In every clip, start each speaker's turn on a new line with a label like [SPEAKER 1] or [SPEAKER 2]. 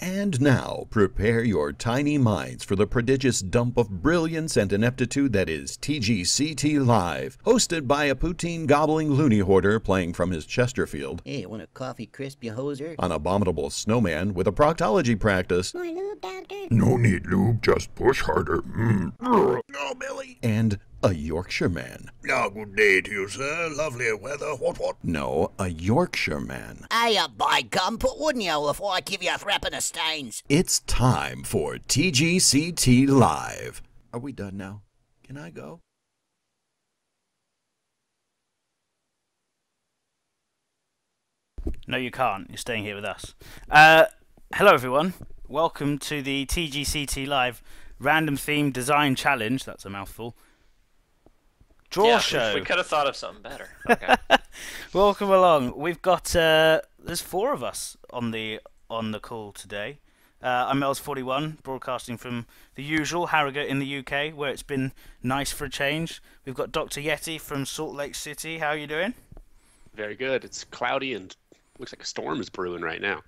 [SPEAKER 1] And now, prepare your tiny minds for the prodigious dump of brilliance and ineptitude that is TGCT Live, hosted by a poutine gobbling loony hoarder playing from his Chesterfield.
[SPEAKER 2] Hey, want a coffee crisp, you hoser?
[SPEAKER 1] An abominable snowman with a proctology practice.
[SPEAKER 2] My lube, doctor?
[SPEAKER 3] No need lube, just push harder.
[SPEAKER 1] Oh, Billy. And a Yorkshire man.
[SPEAKER 3] Ah, good day to you, sir. Lovely weather. What?
[SPEAKER 1] No, a Yorkshire man.
[SPEAKER 2] Hey, by gum, put wood in you before I give you a thrapping of stains.
[SPEAKER 1] It's time for TGCT Live. Are we done now? Can I go?
[SPEAKER 4] No, you can't. You're staying here with us. Hello, everyone. Welcome to the TGCT Live Random Theme Design Challenge. That's a mouthful. Draw show.
[SPEAKER 5] We could have thought of something better. Okay.
[SPEAKER 4] Welcome along. We've got there's four of us on the call today. I'm Els41, broadcasting from the usual Harrogate in the UK, where it's been nice for a change. We've got Dr. Yeti from Salt Lake City. How are you doing?
[SPEAKER 6] Very good. It's cloudy and looks like a storm is brewing right now.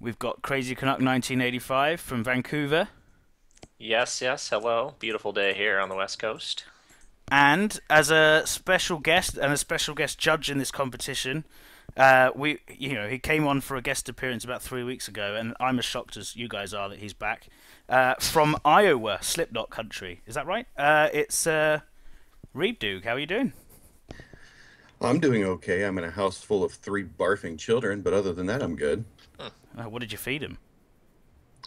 [SPEAKER 4] We've got Crazy Canuck 1985 from Vancouver.
[SPEAKER 5] Yes. Hello. Beautiful day here on the West Coast.
[SPEAKER 4] And as a special guest and a special guest judge in this competition, he came on for a guest appearance about 3 weeks ago, and I'm as shocked as you guys are that he's back. From Iowa, Slipknot country, is that right? It's Reebdoog. How are you doing?
[SPEAKER 1] I'm doing okay. I'm in a house full of 3 barfing children, but other than that, I'm good.
[SPEAKER 4] What did you feed him?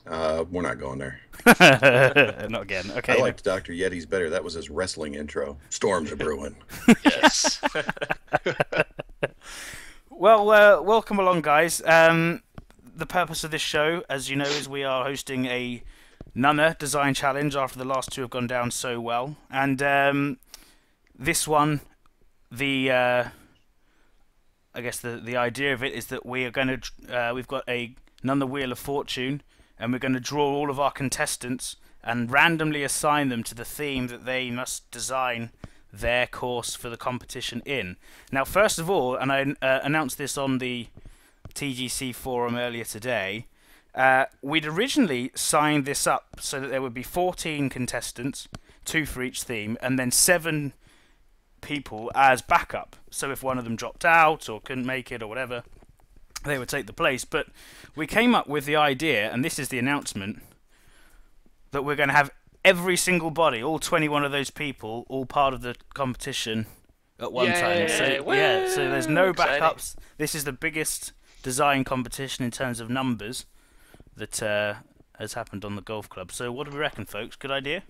[SPEAKER 1] We're not going there.
[SPEAKER 4] Not again. Okay.
[SPEAKER 1] I liked Dr. Yeti's better. That was his wrestling intro. Storms are brewing.
[SPEAKER 5] Yes.
[SPEAKER 4] Well, welcome along, guys. The purpose of this show, as you know, is we are hosting a Nunna design challenge after the last two have gone down so well. And this one, I guess the idea of it is that we are going to we've got a Nunna Wheel of Fortune, and we're going to draw all of our contestants and randomly assign them to the theme that they must design their course for the competition in. Now, first of all, and I announced this on the TGC forum earlier today, we'd originally signed this up so that there would be 14 contestants, 2 for each theme, and then 7 people as backup. So if one of them dropped out or couldn't make it or whatever, they would take the place. But we came up with the idea, and this is the announcement, that we're going to have every single body, all 21 of those people, all part of the competition at one time. So so there's no backups. This is the biggest design competition in terms of numbers that has happened on the golf club. So what do we reckon, folks? Good idea?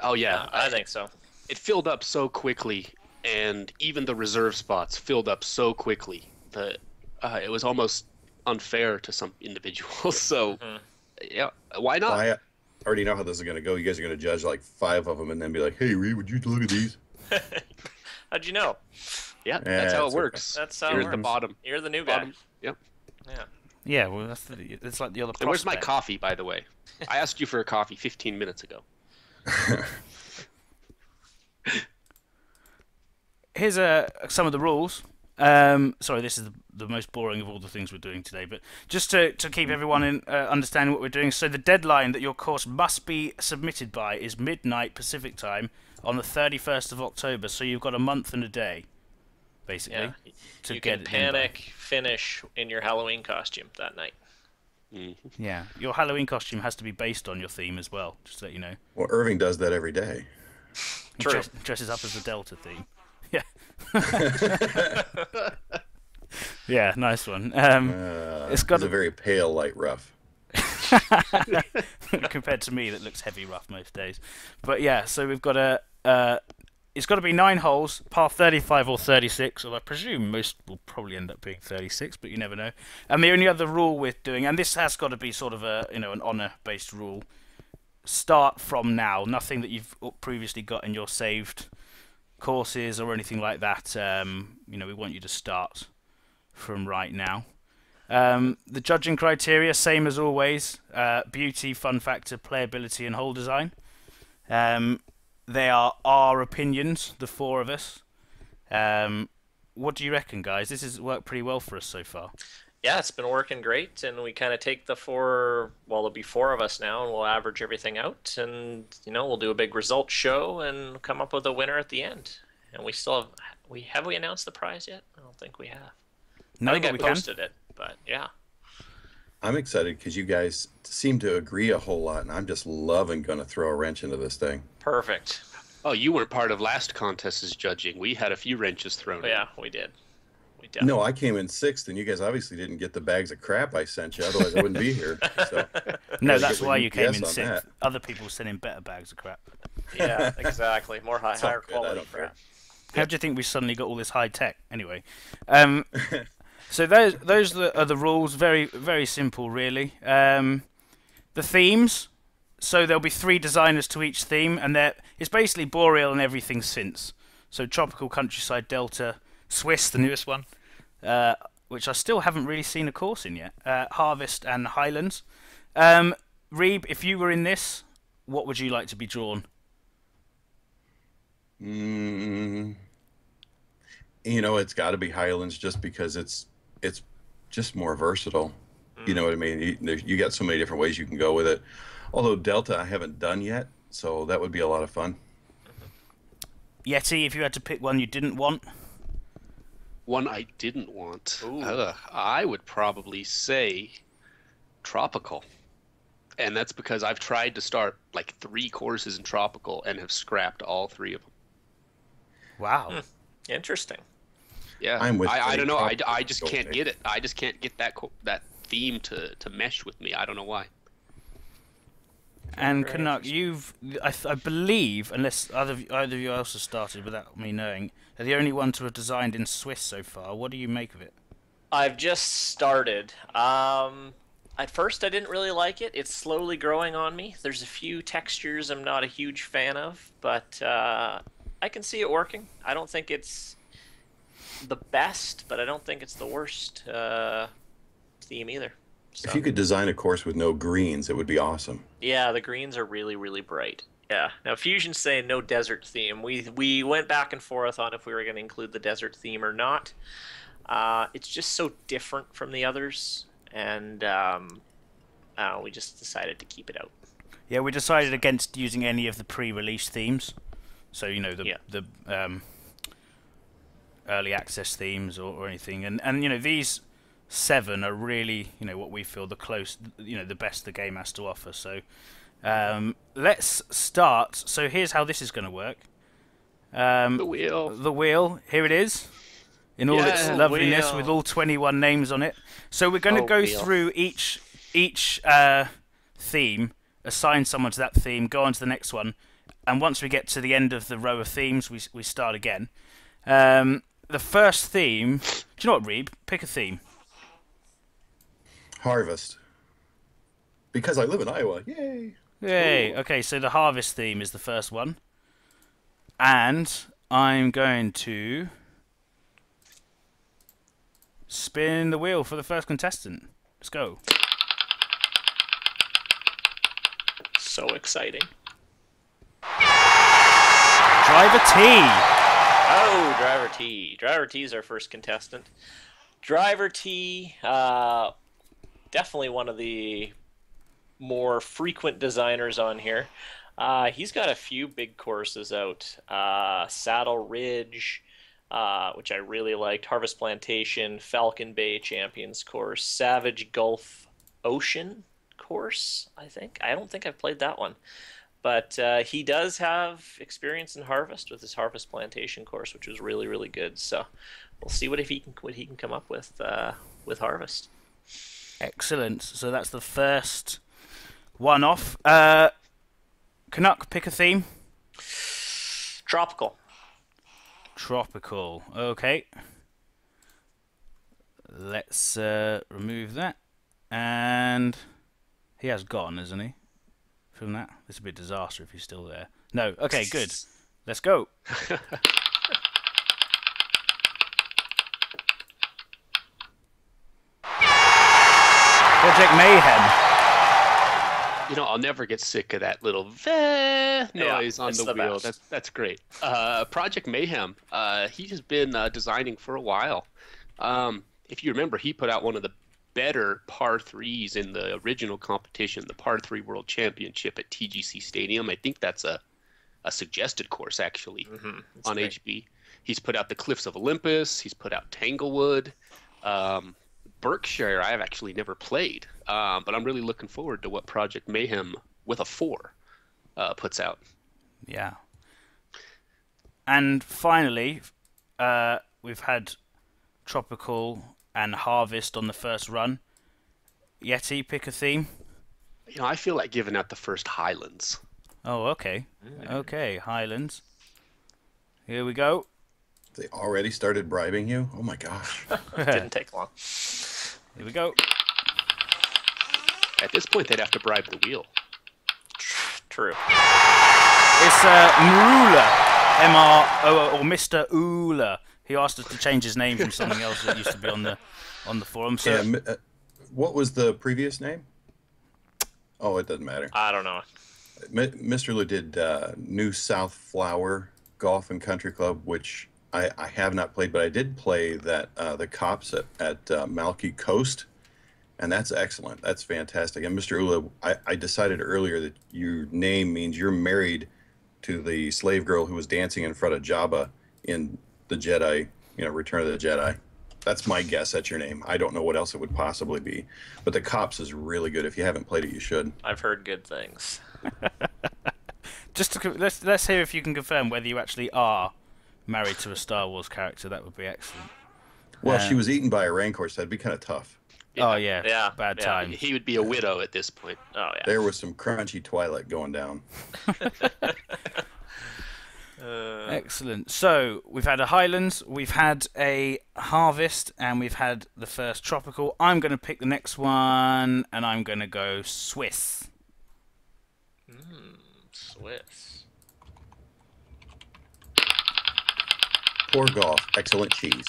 [SPEAKER 6] Oh yeah,
[SPEAKER 5] I think so.
[SPEAKER 6] It filled up so quickly, and even the reserve spots filled up so quickly that it was almost unfair to some individuals. So yeah, why not?
[SPEAKER 1] Well, I already know how this is going to go. You guys are going to judge like 5 of them and then be like, hey, Reed, would you look at these?
[SPEAKER 5] How'd you know?
[SPEAKER 6] Yeah, that's how it works.
[SPEAKER 5] That's how
[SPEAKER 6] You're
[SPEAKER 5] it
[SPEAKER 6] at the
[SPEAKER 5] works.
[SPEAKER 6] bottom.
[SPEAKER 5] You're the new guy.
[SPEAKER 6] Yep.
[SPEAKER 5] Yeah.
[SPEAKER 4] Yeah, well, it's like the other
[SPEAKER 6] And where's my
[SPEAKER 4] prospect.
[SPEAKER 6] coffee, by the way? I asked you for a coffee 15 minutes ago.
[SPEAKER 4] Here's some of the rules. Sorry, this is the most boring of all the things we're doing today, but just to keep everyone in understanding what we're doing. So the deadline that your course must be submitted by is midnight Pacific time on the 31st of October. So you've got a month and a day, basically, to
[SPEAKER 5] you
[SPEAKER 4] get
[SPEAKER 5] can
[SPEAKER 4] it
[SPEAKER 5] panic finish in your Halloween costume that night.
[SPEAKER 4] Yeah, your Halloween costume has to be based on your theme as well, just to let you know.
[SPEAKER 1] Well, Irving does that every day.
[SPEAKER 5] True.
[SPEAKER 4] Dresses up as the Delta theme. Yeah. Yeah, nice one. It's got
[SPEAKER 1] He's a very pale light rough.
[SPEAKER 4] compared to me that looks heavy rough most days. But yeah, so we've got it's got to be 9 holes, par 35 or 36, or I presume most will probably end up being 36, but you never know. And the only other rule with doing, and this has got to be sort of an honor-based rule, start from now. Nothing that you've previously got in your saved courses or anything like that. We want you to start from right now. The judging criteria, same as always: beauty, fun factor, playability, and hole design. They are our opinions, the 4 of us. What do you reckon, guys? This has worked pretty well for us so far.
[SPEAKER 5] Yeah, it's been working great, and we kind of take there'll be 4 of us now, and we'll average everything out, and we'll do a big results show and come up with a winner at the end. And we still have we announced the prize yet? I don't think we have.
[SPEAKER 4] No,
[SPEAKER 5] I think
[SPEAKER 4] but
[SPEAKER 5] I
[SPEAKER 4] we
[SPEAKER 5] posted it, but yeah.
[SPEAKER 1] I'm excited because you guys seem to agree a whole lot, and I'm just loving going to throw a wrench into this thing.
[SPEAKER 5] Perfect.
[SPEAKER 6] Oh, you weren't part of last contest's judging. We had a few wrenches thrown in.
[SPEAKER 5] Yeah, we did.
[SPEAKER 1] No, I came in 6th, and you guys obviously didn't get the bags of crap I sent you. Otherwise, I wouldn't be here. So,
[SPEAKER 4] No, that's why you came in
[SPEAKER 1] UPS on
[SPEAKER 4] 6th.
[SPEAKER 1] that.
[SPEAKER 4] Other people sent in better bags of crap.
[SPEAKER 5] Yeah, exactly. More
[SPEAKER 1] It's all
[SPEAKER 5] higher
[SPEAKER 1] good, I
[SPEAKER 5] quality
[SPEAKER 1] don't care.
[SPEAKER 5] crap.
[SPEAKER 4] How do you think we suddenly got all this high tech? Anyway, so those are the rules. Very very simple, really. The themes. So there'll be 3 designers to each theme, and it's basically boreal and everything since. So tropical, countryside, delta, Swiss, the newest one, which I still haven't really seen a course in yet. Harvest and highlands. Reeb, if you were in this, what would you like to be drawn?
[SPEAKER 1] It's got to be Highlands just because it's just more versatile. You know what I mean? You got so many different ways you can go with it. Although Delta I haven't done yet, so that would be a lot of fun.
[SPEAKER 4] Yeti, if you had to pick one you didn't want.
[SPEAKER 6] One I didn't want. I would probably say tropical. And that's because I've tried to start like 3 courses in tropical and have scrapped all 3 of them.
[SPEAKER 4] Wow.
[SPEAKER 5] Interesting.
[SPEAKER 6] Yeah,
[SPEAKER 1] I'm with
[SPEAKER 6] I don't know. I
[SPEAKER 1] tropical.
[SPEAKER 6] just can't get it. I just can't get that theme to mesh with me. I don't know why.
[SPEAKER 4] And Canuck, I believe, unless either of you else has started without me knowing, are the only one to have designed in Swiss so far. What do you make of it?
[SPEAKER 5] I've just started. At first, I didn't really like it. It's slowly growing on me. There's a few textures I'm not a huge fan of, but I can see it working. I don't think it's the best, but I don't think it's the worst theme either. So.
[SPEAKER 1] If you could design a course with no greens, it would be awesome.
[SPEAKER 5] Yeah, the greens are really, really bright. Yeah. Now, Fusion's saying no desert theme. We went back and forth on if we were going to include the desert theme or not. It's just so different from the others, and we just decided to keep it out.
[SPEAKER 4] Yeah, we decided against using any of the pre-release themes. So, the early access themes or anything. And these 7 are really, what we feel the best the game has to offer. So let's start. So here's how this is going to work.
[SPEAKER 6] The wheel.
[SPEAKER 4] The wheel. Here it is. In all its loveliness, with all 21 names on it. So we're going to go through each theme, assign someone to that theme, go on to the next one, and once we get to the end of the row of themes, we start again. The first theme. Do you know what, Reeb? Pick a theme.
[SPEAKER 1] Harvest. Because I live in Iowa. Yay!
[SPEAKER 4] Yay!
[SPEAKER 6] Ooh.
[SPEAKER 4] Okay, so the harvest theme is the first one. And I'm going to spin the wheel for the first contestant. Let's go.
[SPEAKER 5] So exciting.
[SPEAKER 4] Driver T!
[SPEAKER 5] Oh, Driver T. Driver T is our first contestant. Driver T, definitely one of the more frequent designers on here. He's got a few big courses out. Saddle Ridge, which I really liked. Harvest Plantation, Falcon Bay Champions course, Savage Gulf Ocean course, I think. I don't think I've played that one. But he does have experience in Harvest with his Harvest Plantation course, which was really, really good. So we'll see what he can come up with Harvest.
[SPEAKER 4] Excellent. So that's the first one off. Canuck, pick a theme.
[SPEAKER 5] Tropical.
[SPEAKER 4] Tropical. Okay. Let's remove that. And he has gone, isn't he? From that? This would be a disaster if he's still there. No. Okay, good. Let's go. Project Mayhem.
[SPEAKER 6] I'll never get sick of that little noise on the wheel.
[SPEAKER 5] Best.
[SPEAKER 6] That's great. Project Mayhem. He has been designing for a while. If you remember, he put out one of the better par threes in the original competition, the par three World Championship at TGC Stadium. I think that's a suggested course actually on
[SPEAKER 5] great.
[SPEAKER 6] HB. He's put out the Cliffs of Olympus. He's put out Tanglewood. Berkshire, I have actually never played, but I'm really looking forward to what Project Mayhem with a 4 puts out.
[SPEAKER 4] Yeah. And finally, we've had Tropical and Harvest on the first run. Yeti, pick a theme.
[SPEAKER 6] You know, I feel like giving out the first Highlands.
[SPEAKER 4] Oh, okay. Okay, Highlands. Here we go.
[SPEAKER 1] They already started bribing you? Oh my gosh.
[SPEAKER 5] Didn't take long.
[SPEAKER 4] Here we go.
[SPEAKER 6] At this point, they'd have to bribe the wheel.
[SPEAKER 5] True.
[SPEAKER 4] It's Marula, M-R-O, or Mr. Oola. He asked us to change his name from something else that used to be on the forum. So,
[SPEAKER 1] Yeah, what was the previous name? Oh, it doesn't matter.
[SPEAKER 5] I don't know.
[SPEAKER 1] Mr. Lou did New South Flower Golf and Country Club, which I have not played, but I did play that the Cops at Malky Coast, and that's excellent. That's fantastic. And Mr. Ula, I decided earlier that your name means you're married to the slave girl who was dancing in front of Jabba in the Jedi, Return of the Jedi. That's my guess at your name. I don't know what else it would possibly be, but the Cops is really good. If you haven't played it, you should.
[SPEAKER 5] I've heard good things.
[SPEAKER 4] let's hear if you can confirm whether you actually are married to a Star Wars character. That would be excellent.
[SPEAKER 1] Well, she was eaten by a Rancor, so that'd be kind of tough.
[SPEAKER 4] Oh yeah,
[SPEAKER 5] Yeah,
[SPEAKER 4] bad
[SPEAKER 5] yeah.
[SPEAKER 4] time.
[SPEAKER 6] He would be a widow at this point.
[SPEAKER 5] Oh yeah.
[SPEAKER 1] There was some crunchy Twilight going down.
[SPEAKER 4] Excellent. So we've had a Highlands, we've had a Harvest, and we've had the first Tropical. I'm going to pick the next one, and I'm going to go Swiss.
[SPEAKER 5] Swiss.
[SPEAKER 1] Poor golf, excellent cheese.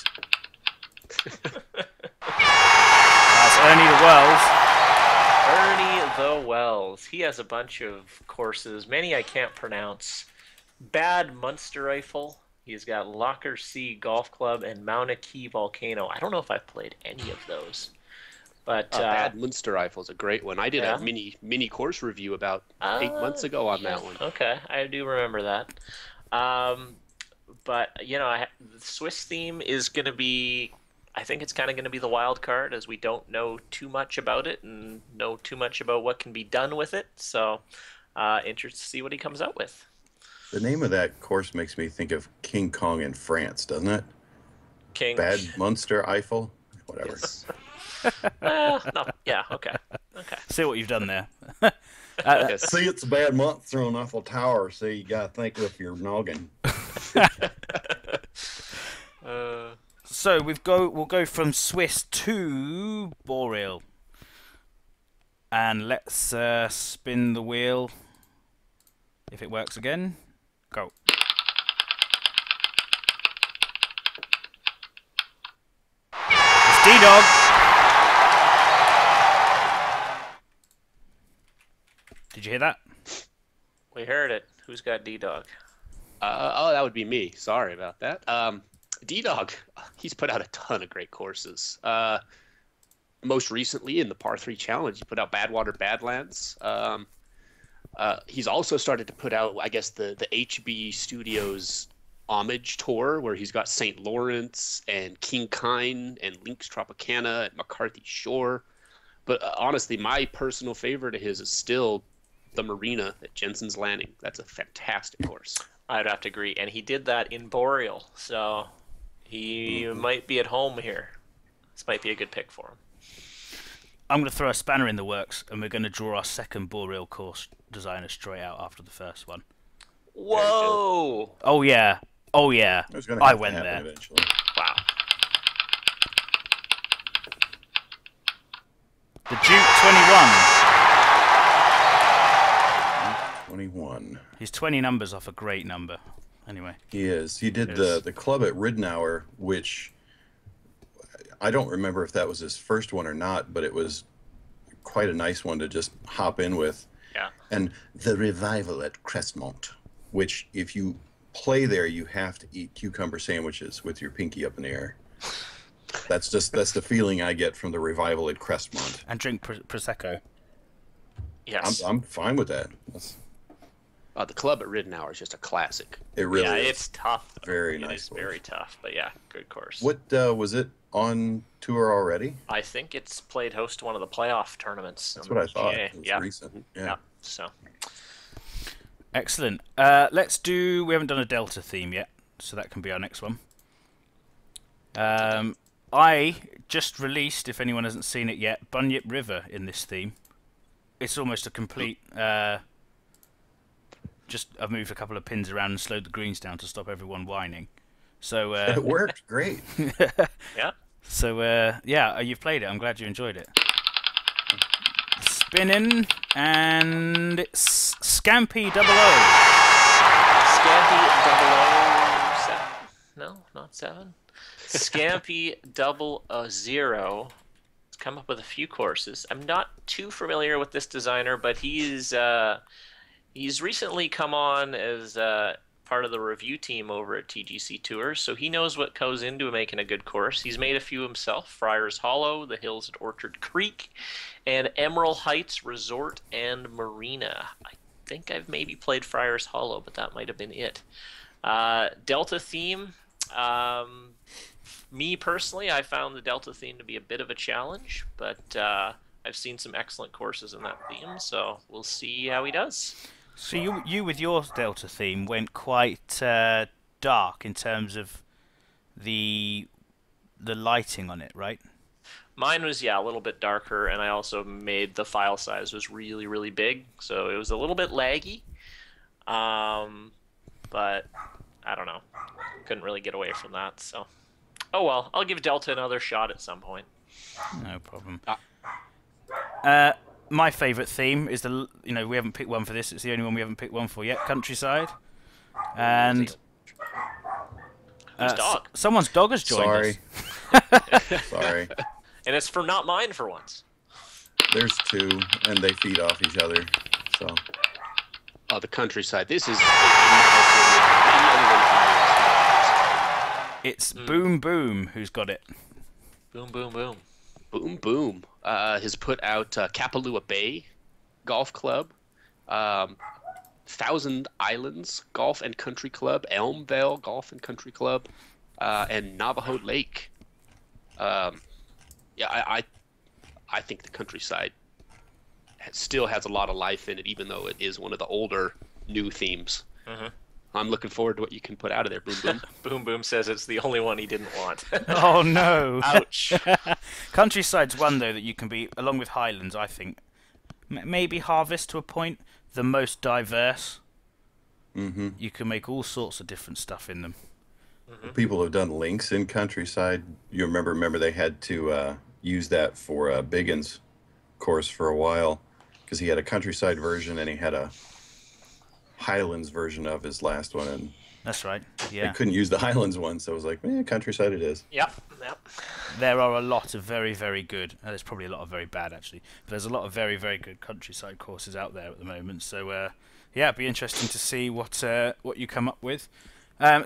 [SPEAKER 4] That's Ernie the Wells.
[SPEAKER 5] Ernie the Wells. He has a bunch of courses, many I can't pronounce. Bad Munster Rifle. He's got Locker Sea Golf Club and Mauna Kea Volcano. I don't know if I've played any of those. But
[SPEAKER 6] Bad Munster Rifle is a great one. I did
[SPEAKER 5] Yeah?
[SPEAKER 6] a mini course review about 8 months ago on that one.
[SPEAKER 5] Okay, I do remember that. But the Swiss theme is going to be. I think it's kind of going to be the wild card, as we don't know too much about it and know too much about what can be done with it. So, interested to see what he comes out with.
[SPEAKER 1] The name of that course makes me think of King Kong in France, doesn't it?
[SPEAKER 5] King.
[SPEAKER 1] Bad Munster Eiffel? Whatever.
[SPEAKER 6] Yes.
[SPEAKER 5] No. Yeah. Okay.
[SPEAKER 4] See what you've done there.
[SPEAKER 6] Yes.
[SPEAKER 1] See, it's a bad monster on Eiffel Tower, so you got to think with your noggin.
[SPEAKER 4] So we'll go from Swiss to Boreal. And let's spin the wheel. If it works again, go. It's D-Dog. Did you hear that?
[SPEAKER 5] We heard it. Who's got D-Dog?
[SPEAKER 6] That would be me. Sorry about that. D-Dog, he's put out a ton of great courses. Most recently in the Par 3 Challenge, he put out Badwater Badlands. He's also started to put out, I guess, the HB Studios homage tour, where he's got St. Lawrence and King Kine and Lynx Tropicana and McCarthy Shore. But honestly, my personal favorite of his is still the Marina at Jensen's Landing. That's a fantastic course.
[SPEAKER 5] I'd have to agree. And he did that in Boreal, so he might be at home here. This might be a good pick for him.
[SPEAKER 4] I'm going to throw a spanner in the works, and we're going to draw our second Boreal course designer straight out after the first one.
[SPEAKER 5] Whoa!
[SPEAKER 4] Oh yeah, oh yeah.
[SPEAKER 1] It was gonna
[SPEAKER 4] I
[SPEAKER 1] have to
[SPEAKER 4] went
[SPEAKER 1] happen
[SPEAKER 4] there.
[SPEAKER 1] eventually.
[SPEAKER 5] Wow.
[SPEAKER 4] The Duke 21.
[SPEAKER 1] 21.
[SPEAKER 4] He's 20 numbers off a great number. Anyway.
[SPEAKER 1] He is. He did the club at Ridnour, which I don't remember if that was his first one or not, but it was quite a nice one to just hop in with.
[SPEAKER 5] Yeah.
[SPEAKER 1] And the Revival at Crestmont, which if you play there, you have to eat cucumber sandwiches with your pinky up in the air. That's the feeling I get from the revival at Crestmont.
[SPEAKER 4] And drink prosecco.
[SPEAKER 5] Yes.
[SPEAKER 1] I'm fine with that.
[SPEAKER 6] The club at Riddenauer is just a classic.
[SPEAKER 1] It really
[SPEAKER 5] yeah,
[SPEAKER 1] is.
[SPEAKER 5] it's tough. Though.
[SPEAKER 1] Very
[SPEAKER 5] It
[SPEAKER 1] nice
[SPEAKER 5] is
[SPEAKER 1] course.
[SPEAKER 5] very tough, but yeah, good course.
[SPEAKER 1] What was it on tour already?
[SPEAKER 5] I think it's played host to one of the playoff tournaments.
[SPEAKER 1] That's
[SPEAKER 5] on
[SPEAKER 1] what I
[SPEAKER 5] the
[SPEAKER 1] thought.
[SPEAKER 5] PGA.
[SPEAKER 1] It was
[SPEAKER 5] Yeah.
[SPEAKER 1] recent.
[SPEAKER 5] Yeah.
[SPEAKER 1] Yeah.
[SPEAKER 5] So
[SPEAKER 4] Excellent. Let's do. We haven't done a Delta theme yet, so that can be our next one. I just released, if anyone hasn't seen it yet, Bunyip River in this theme. It's almost a complete. I've moved a couple of pins around and slowed the greens down to stop everyone whining. So
[SPEAKER 1] It worked great.
[SPEAKER 5] yeah.
[SPEAKER 4] So you've played it. I'm glad you enjoyed it. Spinning, and it's Scampy 00.
[SPEAKER 5] Scampy 007. No, not 7. Scampy 000. It's come up with a few courses. I'm not too familiar with this designer, but he's recently come on as part of the review team over at TGC Tours, so he knows what goes into making a good course. He's made a few himself: Friars Hollow, the hills at Orchard Creek, and Emerald Heights Resort and Marina. I think I've maybe played Friars Hollow, but that might have been it. Delta theme. Me personally, I found the Delta theme to be a bit of a challenge, but I've seen some excellent courses in that theme, so we'll see how he does.
[SPEAKER 4] So you with your Delta theme went quite dark in terms of the lighting on it, right?
[SPEAKER 5] Mine was, a little bit darker, and I also made the file size was really, really big, so it was a little bit laggy. But I don't know. Couldn't really get away from that, so. Oh well, I'll give Delta another shot at some point.
[SPEAKER 4] No problem. My favourite theme is we haven't picked one for this. It's the only one we haven't picked one for yet. Countryside, and
[SPEAKER 5] Whose dog?
[SPEAKER 4] Someone's dog has joined
[SPEAKER 1] Sorry.
[SPEAKER 4] us.
[SPEAKER 1] Sorry.
[SPEAKER 5] And it's for not mine for once.
[SPEAKER 1] There's two, and they feed off each other. So
[SPEAKER 6] The Countryside. This is, in my opinion, maybe
[SPEAKER 4] It's Boom Boom who's got it.
[SPEAKER 5] Boom, boom, boom.
[SPEAKER 6] Boom Boom has put out Kapalua Bay Golf Club, Thousand Islands Golf and Country Club, Elmvale Golf and Country Club, and Navajo Lake. I think the Countryside still has a lot of life in it, even though it is one of the older new themes.
[SPEAKER 5] Mm-hmm.
[SPEAKER 6] I'm looking forward to what you can put out of there, Boom Boom.
[SPEAKER 5] Boom Boom says it's the only one he didn't want.
[SPEAKER 4] Oh no!
[SPEAKER 5] Ouch.
[SPEAKER 4] Countryside's one though that you can be, along with Highlands, I think, maybe Harvest to a point, the most diverse.
[SPEAKER 1] Mm-hmm.
[SPEAKER 4] You can make all sorts of different stuff in them.
[SPEAKER 5] Mm-hmm.
[SPEAKER 1] People have done links in Countryside. You remember they had to use that for Biggin's course for a while, because he had a Countryside version and he had a Highlands version of his last one, and
[SPEAKER 4] That's right.
[SPEAKER 1] they
[SPEAKER 4] Yeah.
[SPEAKER 1] couldn't use the Highlands one, so I was like, Countryside it is.
[SPEAKER 5] Yep.
[SPEAKER 4] There are a lot of very, very good. There's probably a lot of very bad actually. But there's a lot of very, very good Countryside courses out there at the moment. So it'd be interesting to see what you come up with.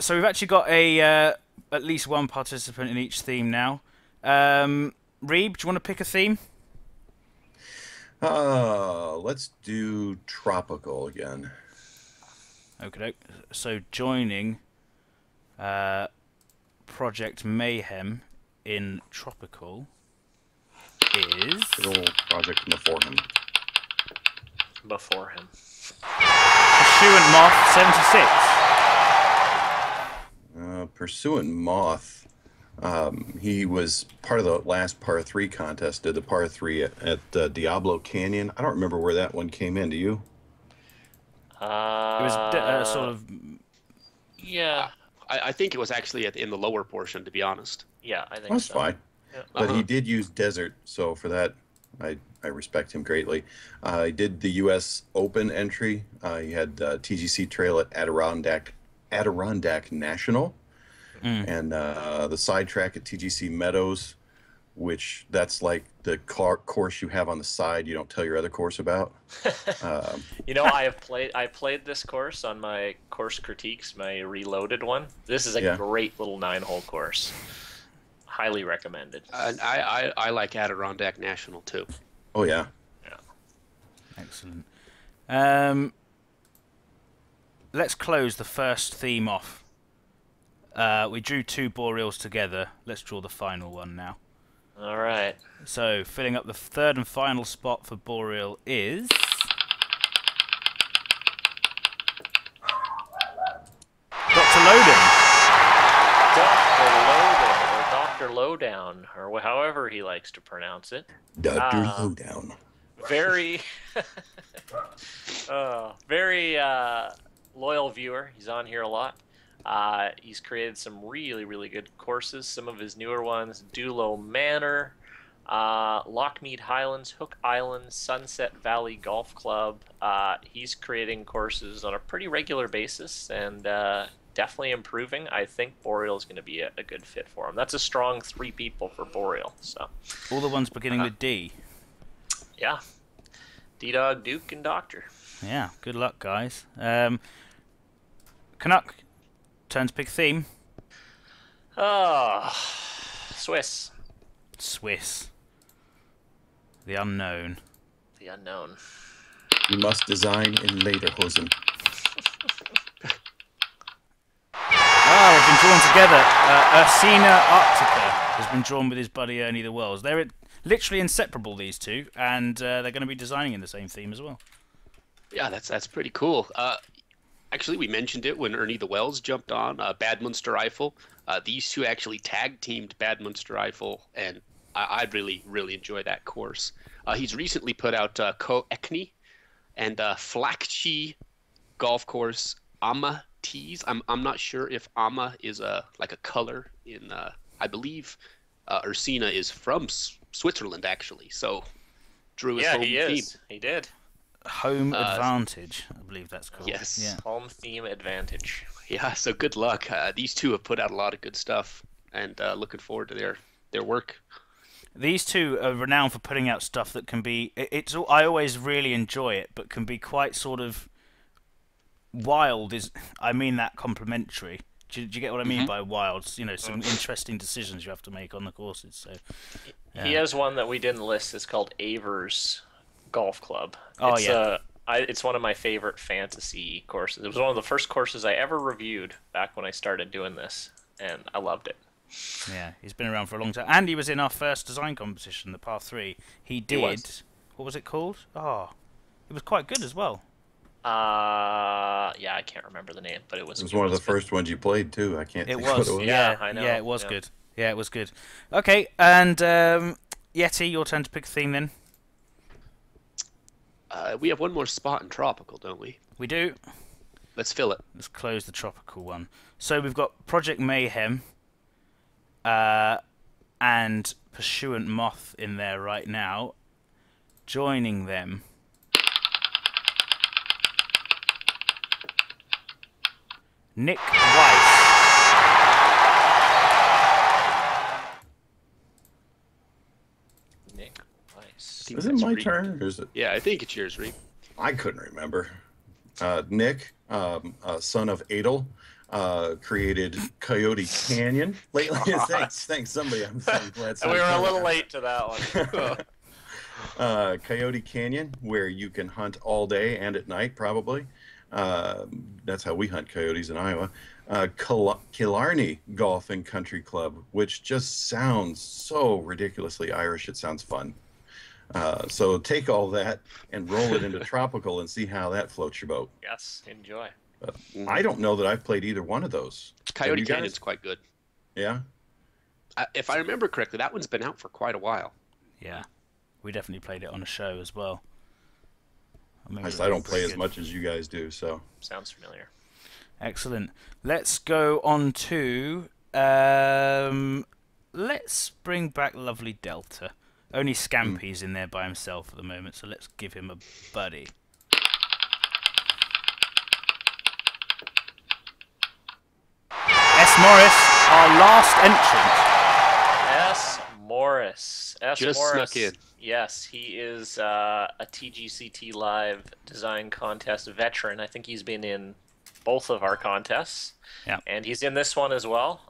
[SPEAKER 4] So we've actually got at least one participant in each theme now. Reeb, do you want to pick a theme?
[SPEAKER 1] Let's do tropical again.
[SPEAKER 4] Okay. So joining Project Mayhem in tropical is
[SPEAKER 1] Little project before him.
[SPEAKER 5] Before him.
[SPEAKER 4] Pursuant Moth 76.
[SPEAKER 1] Pursuant Moth. He was part of the last par 3 contest, did the par 3 at Diablo Canyon. I don't remember where that one came in, do you?
[SPEAKER 4] It was sort of.
[SPEAKER 5] Yeah.
[SPEAKER 6] I think it was actually in the lower portion, to be honest.
[SPEAKER 5] Yeah, I think
[SPEAKER 1] That's
[SPEAKER 5] so.
[SPEAKER 1] fine.
[SPEAKER 5] Yeah.
[SPEAKER 1] But he did use desert, so for that, I respect him greatly. He did the U.S. Open entry. He had TGC Trail at Adirondack National, and the sidetrack at TGC Meadows, which that's like the course you have on the side you don't tell your other course about.
[SPEAKER 5] I played this course on my course critiques, my reloaded one. This is a great little 9-hole course. highly recommended.
[SPEAKER 6] And I like Adirondack National too.
[SPEAKER 1] Oh yeah.
[SPEAKER 5] Yeah.
[SPEAKER 4] Excellent. Let's close the first theme off. We drew 2 Boreals together. Let's draw the final one now.
[SPEAKER 5] All right.
[SPEAKER 4] So, filling up the third and final spot for Boreal is... Dr. Loden.
[SPEAKER 5] Dr. Loden, or Dr. Lowdown, or however he likes to pronounce it.
[SPEAKER 1] Dr. Lowdown.
[SPEAKER 5] Very, very loyal viewer. He's on here a lot. He's created some really, really good courses. Some of his newer ones: Dulo Manor, Lockmead Highlands, Hook Island, Sunset Valley Golf Club. He's creating courses on a pretty regular basis, and definitely improving. I think Boreal is going to be a good fit for him. That's a strong 3 people for Boreal. So
[SPEAKER 4] All the ones beginning with D.
[SPEAKER 5] yeah, D-Dog, Duke, and Doctor.
[SPEAKER 4] Yeah, good luck, guys. Canuck, turn to pick theme.
[SPEAKER 5] Oh, Swiss.
[SPEAKER 4] Swiss. The unknown.
[SPEAKER 5] The unknown.
[SPEAKER 1] You must design in Lederhosen.
[SPEAKER 4] They've been drawn together. Ursina Arctica has been drawn with his buddy Ernie the Wells. They're literally inseparable, these two, and they're going to be designing in the same theme as well.
[SPEAKER 6] Yeah, that's pretty cool. Actually, we mentioned it when Ernie the Wells jumped on Bad Munster Rifle. These two actually tag teamed Bad Munster Rifle, and I really, really enjoy that course. He's recently put out Ko Ekni and Flakchi golf course Amma Tees. I'm not sure if Amma is like a color in. I believe Ursina is from Switzerland actually. So drew his home
[SPEAKER 5] he
[SPEAKER 6] theme.
[SPEAKER 5] is. He did.
[SPEAKER 4] Home Advantage, I believe that's called.
[SPEAKER 6] Yes.
[SPEAKER 4] Yeah.
[SPEAKER 5] Home theme advantage.
[SPEAKER 6] Yeah. So good luck. These two have put out a lot of good stuff, and looking forward to their work.
[SPEAKER 4] These two are renowned for putting out stuff that can be. I always really enjoy it, but can be quite sort of wild. I mean that complimentary. Do you get what I mean by wild? You know, some interesting decisions you have to make on the courses. So
[SPEAKER 5] He has one that we didn't list. It's called Avers Golf Club.
[SPEAKER 4] Oh,
[SPEAKER 5] it's,
[SPEAKER 4] yeah.
[SPEAKER 5] It's one of my favorite fantasy courses. It was one of the first courses I ever reviewed back when I started doing this, and I loved it.
[SPEAKER 4] yeah, he's been around for a long time, and he was in our first design competition, the Par 3. He did. What was it called? Oh, it was quite good as well.
[SPEAKER 5] Yeah, I can't remember the name, but it was.
[SPEAKER 1] It was one of the first ones you played too. I can't.
[SPEAKER 4] It
[SPEAKER 1] think what
[SPEAKER 4] was.
[SPEAKER 1] it was.
[SPEAKER 4] Yeah,
[SPEAKER 5] I know.
[SPEAKER 4] Yeah, it was
[SPEAKER 5] Yeah.
[SPEAKER 4] good. Yeah, it was good. Okay, and Yeti, your turn to pick a theme then.
[SPEAKER 6] We have one more spot in tropical, don't we?
[SPEAKER 4] We do.
[SPEAKER 6] Let's fill it.
[SPEAKER 4] Let's close the tropical one. So we've got Project Mayhem and Pursuant Moth in there right now. Joining them, Nick Weiss.
[SPEAKER 5] Nick Weiss.
[SPEAKER 6] think
[SPEAKER 1] Is it
[SPEAKER 6] that's
[SPEAKER 1] my
[SPEAKER 6] Reed.
[SPEAKER 1] turn or is it?
[SPEAKER 6] Yeah, I think it's yours, Reed.
[SPEAKER 1] I couldn't remember. Nick, son of Adel, created Coyote Canyon lately. thanks, somebody. I'm glad
[SPEAKER 5] And we were a
[SPEAKER 1] somebody-
[SPEAKER 5] little late to that one.
[SPEAKER 1] Coyote Canyon, where you can hunt all day and at night, probably. That's how we hunt coyotes in Iowa. Killarney Golf and Country Club, which just sounds so ridiculously Irish. It sounds fun. So take all that and roll it into tropical and see how that floats your boat.
[SPEAKER 5] Yes, enjoy.
[SPEAKER 1] I don't know that I've played either one of those.
[SPEAKER 6] Coyote
[SPEAKER 1] Have you guys?
[SPEAKER 6] Canyon's quite good.
[SPEAKER 1] Yeah.
[SPEAKER 6] If I remember correctly, that one's been out for quite a while.
[SPEAKER 4] Yeah, we definitely played it on a show as well.
[SPEAKER 1] I don't play as much as you guys do, so.
[SPEAKER 5] Sounds familiar.
[SPEAKER 4] Excellent. Let's go on to let's bring back lovely Delta. Only Scampy's in there by himself at the moment, so let's give him a buddy. S. Morris, our last entrant.
[SPEAKER 5] S. Morris. S.
[SPEAKER 6] Just
[SPEAKER 5] Morris.
[SPEAKER 6] snuck in.
[SPEAKER 5] Yes, he is a TGCTLive Design Contest veteran. I think he's been in both of our contests.
[SPEAKER 4] Yeah.
[SPEAKER 5] And he's in this one as well.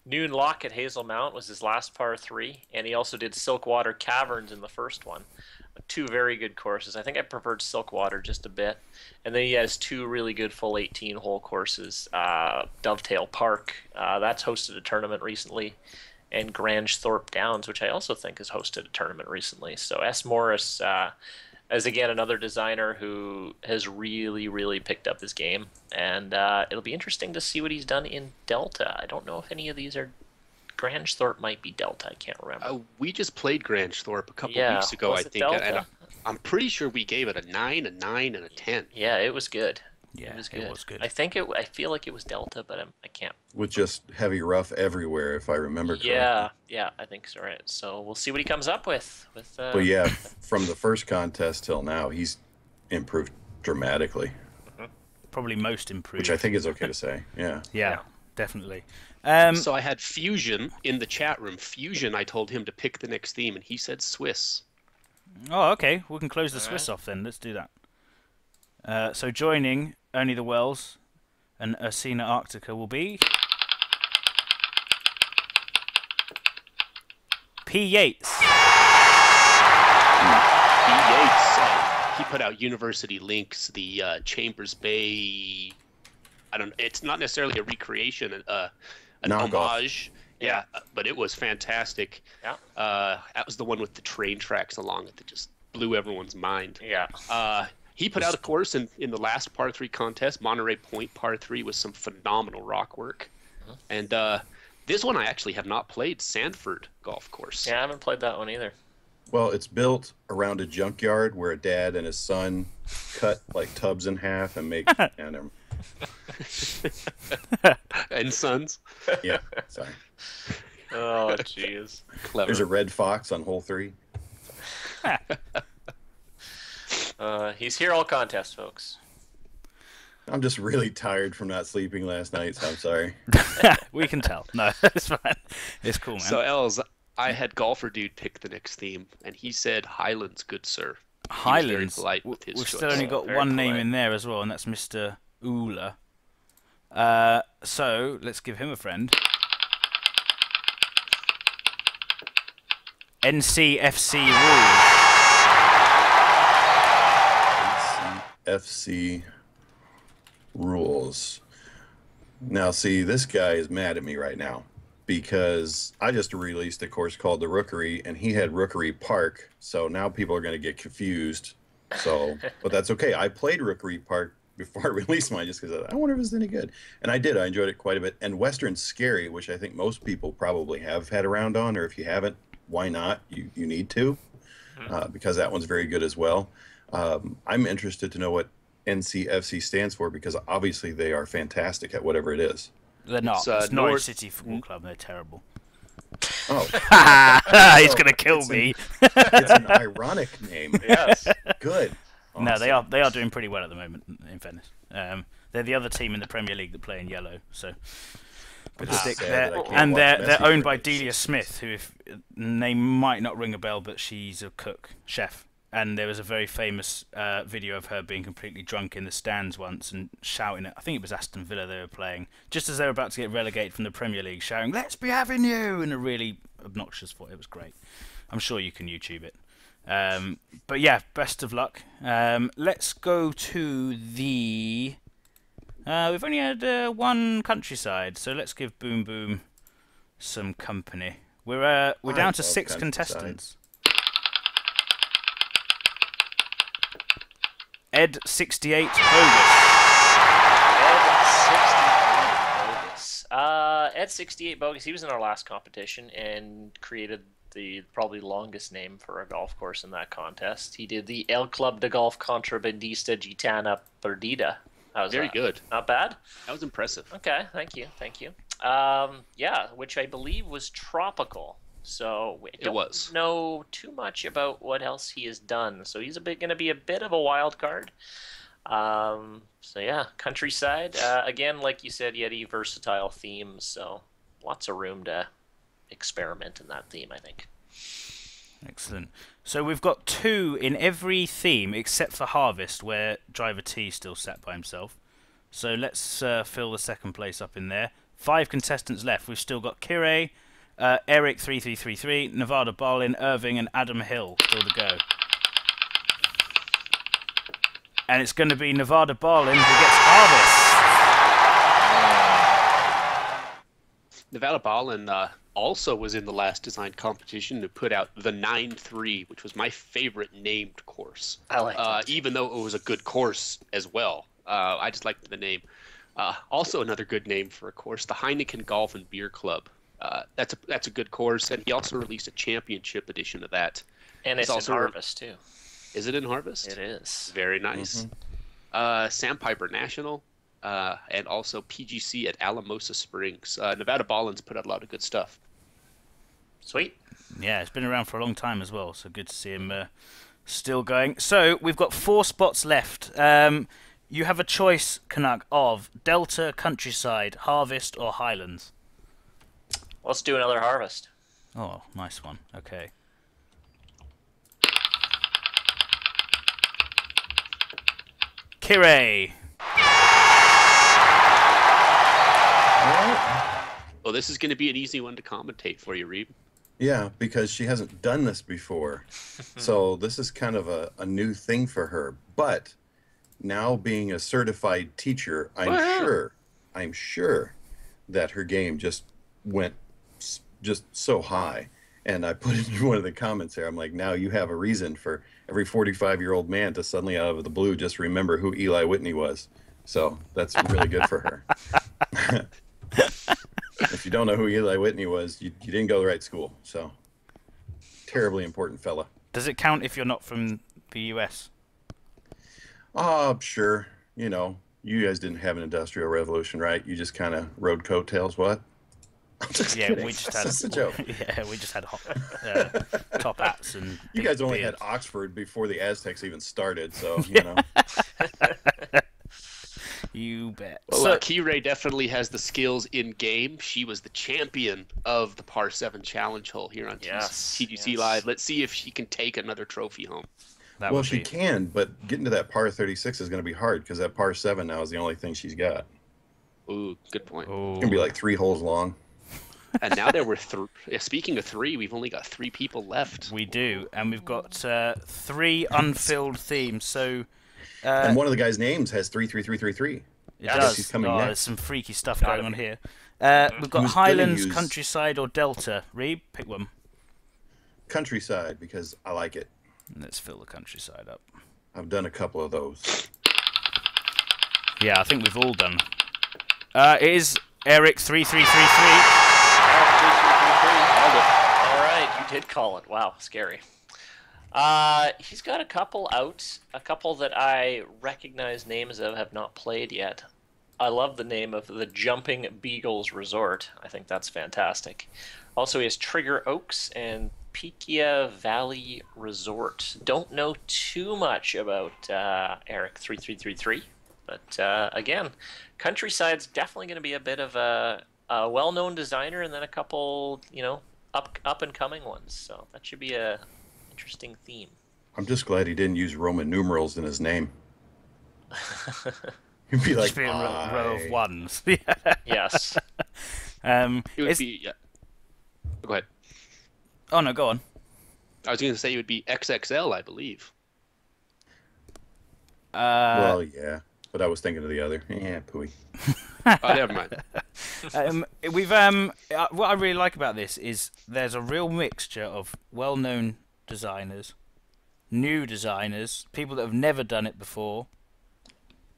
[SPEAKER 5] Noon Lock at Hazelmount was his last par 3, and he also did Silkwater Caverns in the first one. 2 very good courses. I think I preferred Silkwater just a bit. And then he has 2 really good full 18-hole courses. Dovetail Park, that's hosted a tournament recently, and Grangethorpe Downs, which I also think has hosted a tournament recently. So S. Morris is, again, another designer who has really, really picked up his game. And it'll be interesting to see what he's done in Delta. I don't know if any of these are... Grangethorpe might be Delta. I can't remember.
[SPEAKER 6] We just played Grangethorpe a couple weeks ago, I think. And I'm pretty sure we gave it a 9, a 9, and a 10.
[SPEAKER 5] Yeah, it was good.
[SPEAKER 4] Yeah,
[SPEAKER 5] it was good.
[SPEAKER 4] It was good.
[SPEAKER 5] I feel like it was Delta, but I can't.
[SPEAKER 1] With just heavy rough everywhere, if I remember correctly.
[SPEAKER 5] Yeah, I think so. Right. So we'll see what he comes up with.
[SPEAKER 1] But yeah, from the first contest till now, he's improved dramatically.
[SPEAKER 4] Probably most improved.
[SPEAKER 1] Which I think is okay to say. Yeah.
[SPEAKER 4] Yeah, definitely.
[SPEAKER 6] So I had Fusion in the chat room. Fusion, I told him to pick the next theme, and he said Swiss.
[SPEAKER 4] Oh, okay. We can close the Swiss off then. Let's do that. So joining Only the Wells and Ursina Arctica will be... P. Yates.
[SPEAKER 6] P. Yates. He put out University Links, the Chambers Bay... It's not necessarily a recreation, an homage. Yeah, but it was fantastic.
[SPEAKER 5] Yeah.
[SPEAKER 6] That was the one with the train tracks along it that just blew everyone's mind.
[SPEAKER 5] Yeah.
[SPEAKER 6] He put out a course in the last par 3 contest, Monterey Point par 3, with some phenomenal rock work. And this one I actually have not played, Sanford Golf Course.
[SPEAKER 5] Yeah, I haven't played that one either.
[SPEAKER 1] Well, it's built around a junkyard where a dad and his son cut like tubs in half and make
[SPEAKER 6] and sons.
[SPEAKER 1] Yeah, sorry.
[SPEAKER 5] Oh, jeez.
[SPEAKER 6] Clever.
[SPEAKER 1] There's a red fox on hole 3.
[SPEAKER 5] He's here all contest, folks.
[SPEAKER 1] I'm just really tired from not sleeping last night, so I'm sorry.
[SPEAKER 4] We can tell. No, it's fine. It's cool, man.
[SPEAKER 6] So, Els, I had Golfer Dude pick the next theme, and he said Highlands, good sir.
[SPEAKER 4] Highlands.
[SPEAKER 6] Polite with his
[SPEAKER 4] We've
[SPEAKER 6] choice.
[SPEAKER 4] still only got
[SPEAKER 5] Very
[SPEAKER 4] one name
[SPEAKER 5] polite.
[SPEAKER 4] in there as well, and that's Mr. Oola. So let's give him a friend. NCFC rules.
[SPEAKER 1] FC rules. Now, see, this guy is mad at me right now because I just released a course called the Rookery, and he had Rookery Park, so now people are going to get confused. So, but that's okay. I played Rookery Park before I released mine just because I wonder if it's any good. And I did. I enjoyed it quite a bit. And Western Scary, which I think most people probably have had around on, or if you haven't, why not? You need to, because that one's very good as well. I'm interested to know what NCFC stands for because obviously they are fantastic at whatever it is.
[SPEAKER 4] They're not.
[SPEAKER 6] It's,
[SPEAKER 4] It's Norwich
[SPEAKER 6] North-
[SPEAKER 4] City Football Club. They're terrible.
[SPEAKER 1] Oh,
[SPEAKER 4] He's gonna kill me.
[SPEAKER 1] it's an ironic name.
[SPEAKER 5] Yes.
[SPEAKER 1] Good.
[SPEAKER 4] No, they
[SPEAKER 1] Awesome.
[SPEAKER 4] are doing pretty well at the moment. In fairness, they're the other team in the Premier League that play in yellow. So, good
[SPEAKER 1] It's
[SPEAKER 4] stick
[SPEAKER 1] sad
[SPEAKER 4] there.
[SPEAKER 1] that I can't
[SPEAKER 4] And
[SPEAKER 1] watch
[SPEAKER 4] they're
[SPEAKER 1] Messi
[SPEAKER 4] owned
[SPEAKER 1] for
[SPEAKER 4] by
[SPEAKER 1] it.
[SPEAKER 4] Delia Smith, who if name might not ring a bell, but she's a cook, chef. And there was a very famous video of her being completely drunk in the stands once and shouting at, I think it was Aston Villa they were playing, just as they were about to get relegated from the Premier League, shouting, "Let's be having you!" in a really obnoxious voice. It was great. I'm sure you can YouTube it. But yeah, best of luck. Let's go to the... we've only had one countryside, so let's give Boom Boom some company. We're down to
[SPEAKER 1] love
[SPEAKER 4] 6
[SPEAKER 1] countryside.
[SPEAKER 4] contestants. Ed68 Bogus.
[SPEAKER 5] Ed68 Bogus, he was in our last competition and created the probably longest name for a golf course in that contest. He did the El Club de Golf Contrabandista Gitana Perdida. How's
[SPEAKER 6] Very
[SPEAKER 5] that?
[SPEAKER 6] good.
[SPEAKER 5] Not bad?
[SPEAKER 6] That was impressive.
[SPEAKER 5] Okay, thank you. Yeah, which I believe was tropical. So we don't know too much about what else he has done. So he's going to be a bit of a wild card. So yeah, countryside. Again, like you said, Yeti, versatile themes. So lots of room to experiment in that theme, I think.
[SPEAKER 4] Excellent. So we've got 2 in every theme except for Harvest, where Driver T still sat by himself. So let's fill the second place up in there. 5 contestants left. We've still got Kire, Eric 3333, Nevada Barlin, Irving, and Adam Hill still to go. And it's going to be Nevada Barlin who gets Harvest.
[SPEAKER 6] Nevada Ballin also was in the last design competition to put out the 9-3, which was my favorite named course.
[SPEAKER 5] I like that.
[SPEAKER 6] Even though it was a good course as well. I just liked the name. Also another good name for a course, the Heineken Golf and Beer Club. That's a good course, and he also released a championship edition of that.
[SPEAKER 5] And it's
[SPEAKER 6] also
[SPEAKER 5] in Harvest, too.
[SPEAKER 6] Is it in Harvest?
[SPEAKER 5] It is.
[SPEAKER 6] Very nice. Sandpiper National. And also PGC at Alamosa Springs. Nevada Ballin's put out a lot of good stuff.
[SPEAKER 5] Sweet.
[SPEAKER 4] Yeah, it's been around for a long time as well, so good to see him still going. So, we've got 4 spots left. You have a choice, Canuck, of Delta, Countryside, Harvest, or Highlands.
[SPEAKER 5] Let's do another Harvest.
[SPEAKER 4] Oh, nice one. Okay. Kire.
[SPEAKER 6] Well, this is going to be an easy one to commentate for you, Reeb.
[SPEAKER 1] Yeah, because she hasn't done this before. So this is kind of a new thing for her. But now being a certified teacher, I'm sure that her game just went just so high. And I put it in one of the comments there. I'm like, now you have a reason for every 45-year-old man to suddenly out of the blue just remember who Eli Whitney was. So that's really good for her. If you don't know who Eli Whitney was, you didn't go to the right school. So, terribly important fella.
[SPEAKER 4] Does it count if you're not from the US?
[SPEAKER 1] Sure. You know, you guys didn't have an industrial revolution, right? You just kind of rode coattails, what?
[SPEAKER 4] Yeah, we just had.
[SPEAKER 1] That's a joke.
[SPEAKER 4] Yeah, we just had top hats and.
[SPEAKER 1] You guys only
[SPEAKER 4] beards.
[SPEAKER 1] had Oxford before the Aztecs even started, so you know.
[SPEAKER 4] You bet.
[SPEAKER 6] Well,
[SPEAKER 4] So,
[SPEAKER 6] Kire definitely has the skills in game. She was the champion of the Par 7 Challenge hole here on TGC Live. Let's see if she can take another trophy home.
[SPEAKER 4] that
[SPEAKER 1] Well,
[SPEAKER 4] would
[SPEAKER 1] she
[SPEAKER 4] be-
[SPEAKER 1] can, but getting to that par 36 is going to be hard because that par 7 now is the only thing she's got.
[SPEAKER 6] Ooh, good point.
[SPEAKER 4] Oh.
[SPEAKER 1] It's going to be like 3 holes long.
[SPEAKER 6] And now there were speaking of 3, we've only got 3 people left.
[SPEAKER 4] We do, and we've got 3 unfilled themes. So
[SPEAKER 1] And one of the guys' names has 33333.
[SPEAKER 4] it
[SPEAKER 1] I guess
[SPEAKER 4] does.
[SPEAKER 1] he's coming
[SPEAKER 4] There's
[SPEAKER 1] next.
[SPEAKER 4] some freaky stuff
[SPEAKER 5] Gotta
[SPEAKER 4] going on
[SPEAKER 5] be.
[SPEAKER 4] here. We've got
[SPEAKER 1] Who's gonna
[SPEAKER 4] Highlands,
[SPEAKER 1] use-
[SPEAKER 4] Countryside, or Delta. Reeb, pick one.
[SPEAKER 1] Countryside, because I like it.
[SPEAKER 4] Let's fill the Countryside up.
[SPEAKER 1] I've done a couple of those.
[SPEAKER 4] Yeah, I think we've all done. It is Eric 3333.
[SPEAKER 5] All right, you did call it. Wow, scary. He's got a couple out, a couple that I recognize names of, have not played yet. I love the name of the Jumping Beagles Resort. I think that's fantastic. Also, he has Trigger Oaks and Pekia Valley Resort. Don't know too much about Eric 3333, but again, Countryside's definitely going to be a bit of a well-known designer, and then a couple, up and coming ones. So that should be a interesting theme.
[SPEAKER 1] I'm just glad he didn't use Roman numerals in his name. He'd be like,
[SPEAKER 4] Just be a row of
[SPEAKER 1] I.
[SPEAKER 4] ones.
[SPEAKER 5] Yes.
[SPEAKER 6] It would
[SPEAKER 4] It's-
[SPEAKER 6] be. Yeah. Go ahead.
[SPEAKER 4] Oh no, go on.
[SPEAKER 6] I was going to say it would be XXL, I believe.
[SPEAKER 1] Well, yeah. But I was thinking of the other. Yeah, pooey.
[SPEAKER 6] Oh, never mind.
[SPEAKER 4] We've what I really like about this is there's a real mixture of well-known designers, new designers, people that have never done it before.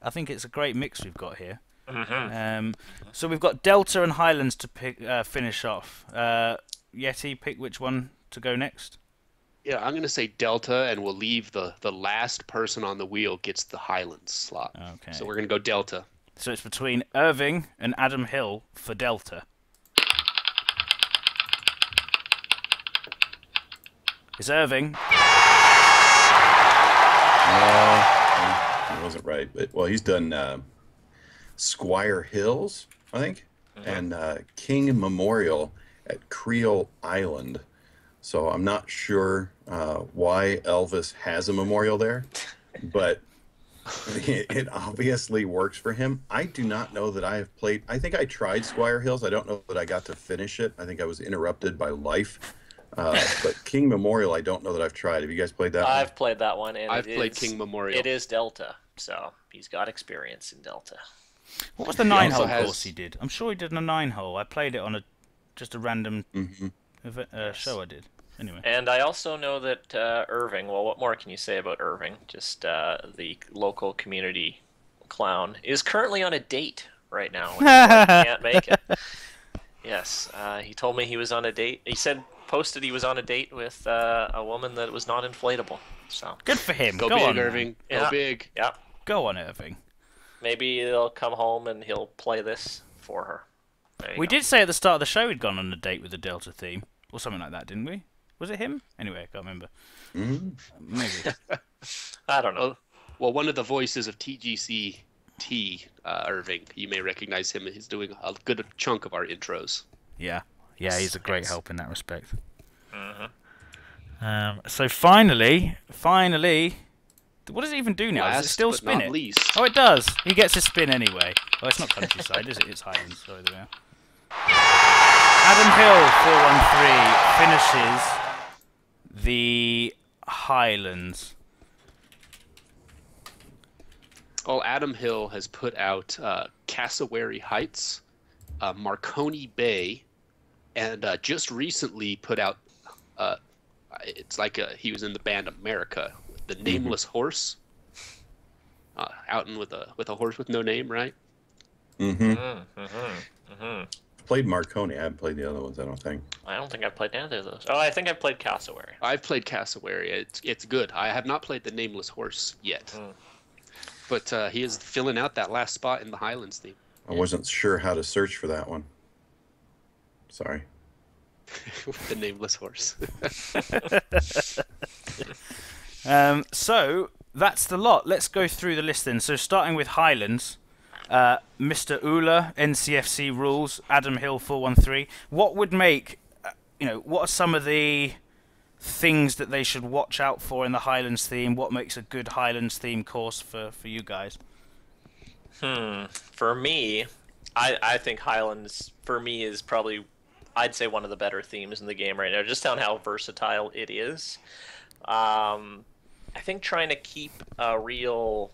[SPEAKER 4] I think it's a great mix we've got here. So we've got Delta and Highlands to pick, finish off. Yeti, pick which one to go next.
[SPEAKER 6] Yeah, I'm going to say Delta, and we'll leave the last person on the wheel gets the Highlands slot.
[SPEAKER 4] Okay.
[SPEAKER 6] So we're going to go Delta.
[SPEAKER 4] So it's between Irving and Adam Hill for Delta. It's Irving.
[SPEAKER 1] No, he wasn't right. But, well, he's done Squire Hills, I think, and King Memorial at Creole Island. So I'm not sure why Elvis has a memorial there, but It obviously works for him. I do not know that I have played. I think I tried Squire Hills. I don't know that I got to finish it. I think I was interrupted by life. But King Memorial, I don't know that I've tried. Have you guys played that one?
[SPEAKER 5] I've played that one, and
[SPEAKER 6] I've played King Memorial.
[SPEAKER 5] It is Delta, so he's got experience in Delta.
[SPEAKER 4] What was the 9-hole
[SPEAKER 6] has-
[SPEAKER 4] course he did? I'm sure he did a 9-hole. I played it on just a random show I did. Anyway.
[SPEAKER 5] And I also know that Irving, well, what more can you say about Irving? Just the local community clown is currently on a date right now. He can't make it. Yes, he told me he was on a date. He posted he was on a date with a woman that was not inflatable. So
[SPEAKER 4] Good for him.
[SPEAKER 6] Go
[SPEAKER 4] Go
[SPEAKER 6] big,
[SPEAKER 4] on,
[SPEAKER 6] Irving.
[SPEAKER 5] Yeah.
[SPEAKER 6] Go big.
[SPEAKER 5] yeah,
[SPEAKER 4] Go on, Irving.
[SPEAKER 5] maybe he'll come home and he'll play this for her. There you
[SPEAKER 4] We
[SPEAKER 5] go.
[SPEAKER 4] did say at the start of the show he'd gone on a date with the Delta theme, or something like that, didn't we? Was it him? Anyway, I can't remember. Maybe.
[SPEAKER 5] I don't know.
[SPEAKER 6] Well, one of the voices of TGCT, Irving, you may recognize him. He's doing a good chunk of our intros.
[SPEAKER 4] Yeah, he's a great help in that respect. So finally, what does it even do now? Does it
[SPEAKER 6] Last
[SPEAKER 4] still
[SPEAKER 6] but
[SPEAKER 4] spin
[SPEAKER 6] not
[SPEAKER 4] it?
[SPEAKER 6] least.
[SPEAKER 4] Oh, it does. He gets his spin anyway. Oh, it's not countryside, is it? It's Highlands. Sorry, there we are. Adam Hill 413 finishes the Highlands.
[SPEAKER 6] Well, Adam Hill has put out Cassowary Heights, Marconi Bay, and just recently put out. It's like he was in the band America, the Nameless Horse. Out and with a horse with no name, right?
[SPEAKER 1] Played Marconi. I haven't played the other ones, I don't think.
[SPEAKER 5] I don't think I've played either of those. Oh, I think I've played Cassowary.
[SPEAKER 6] I've played Cassowary. It's good. I have not played the Nameless Horse yet, but he is filling out that last spot in the Highlands theme.
[SPEAKER 1] I wasn't sure how to search for that one. Sorry.
[SPEAKER 6] With the Nameless Horse.
[SPEAKER 4] So that's the lot. Let's go through the list then. So starting with Highlands, Mr. Euler, NCFC rules, Adam Hill 413. What would make, what are some of the things that they should watch out for in the Highlands theme? What makes a good Highlands theme course for you guys?
[SPEAKER 5] For me, I think Highlands, for me, is probably, I'd say, one of the better themes in the game right now, just on how versatile it is. I think trying to keep a real,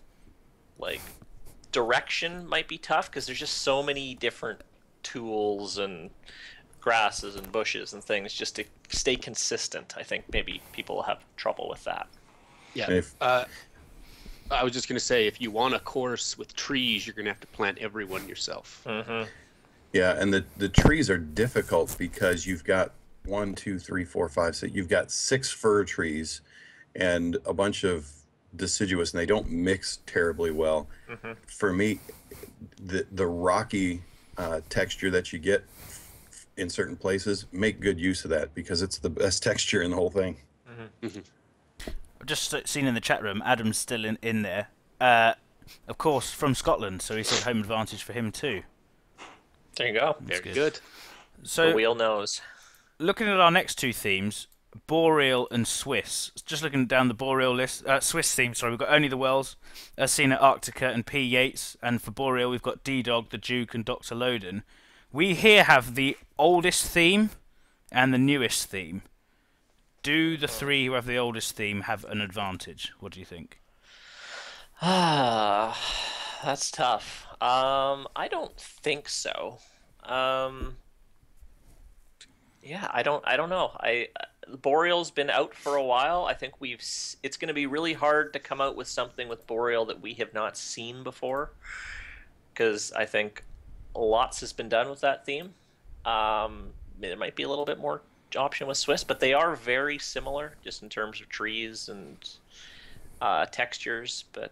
[SPEAKER 5] direction might be tough, because there's just so many different tools and grasses and bushes and things just to stay consistent. I think maybe people will have trouble with that.
[SPEAKER 6] Yeah. I was just going to say, if you want a course with trees, you're going to have to plant every one yourself.
[SPEAKER 1] Yeah, and the trees are difficult because you've got 1, 2, 3, 4, 5, 6. You've got 6 fir trees and a bunch of deciduous, and they don't mix terribly well. For me, the rocky texture that you get in certain places, make good use of that, because it's the best texture in the whole thing.
[SPEAKER 4] I've just seen in the chat room, Adam's still in there. Of course, from Scotland, so he said home advantage for him too.
[SPEAKER 5] There you go.
[SPEAKER 6] Very good.
[SPEAKER 4] So
[SPEAKER 5] The wheel knows.
[SPEAKER 4] looking at our next two themes, Boreal and Swiss. Just looking down the Boreal list, Swiss theme. Sorry, we've got Only the Wells, Cena Arctica, and P. Yates. And for Boreal, we've got D-Dog, the Duke, and Dr. Loden. We here have the oldest theme and the newest theme. Do the three who have the oldest theme have an advantage? What do you think?
[SPEAKER 5] That's tough. I don't think so. Yeah, I don't know. Boreal's been out for a while. I think it's going to be really hard to come out with something with Boreal that we have not seen before, because I think lots has been done with that theme. There might be a little bit more option with Swiss, but they are very similar just in terms of trees and textures. But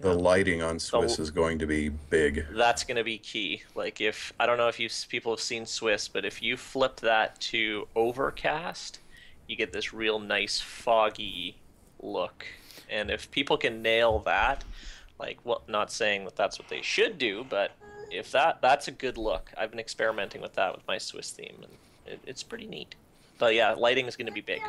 [SPEAKER 1] The lighting on Swiss is going to be big.
[SPEAKER 5] that's going to be key. Like, if I don't know if people have seen Swiss, but if you flip that to overcast, you get this real nice foggy look. And if people can nail that, not saying that that's what they should do, but if that's a good look. I've been experimenting with that with my Swiss theme, and it's pretty neat. But yeah, lighting is going to be big.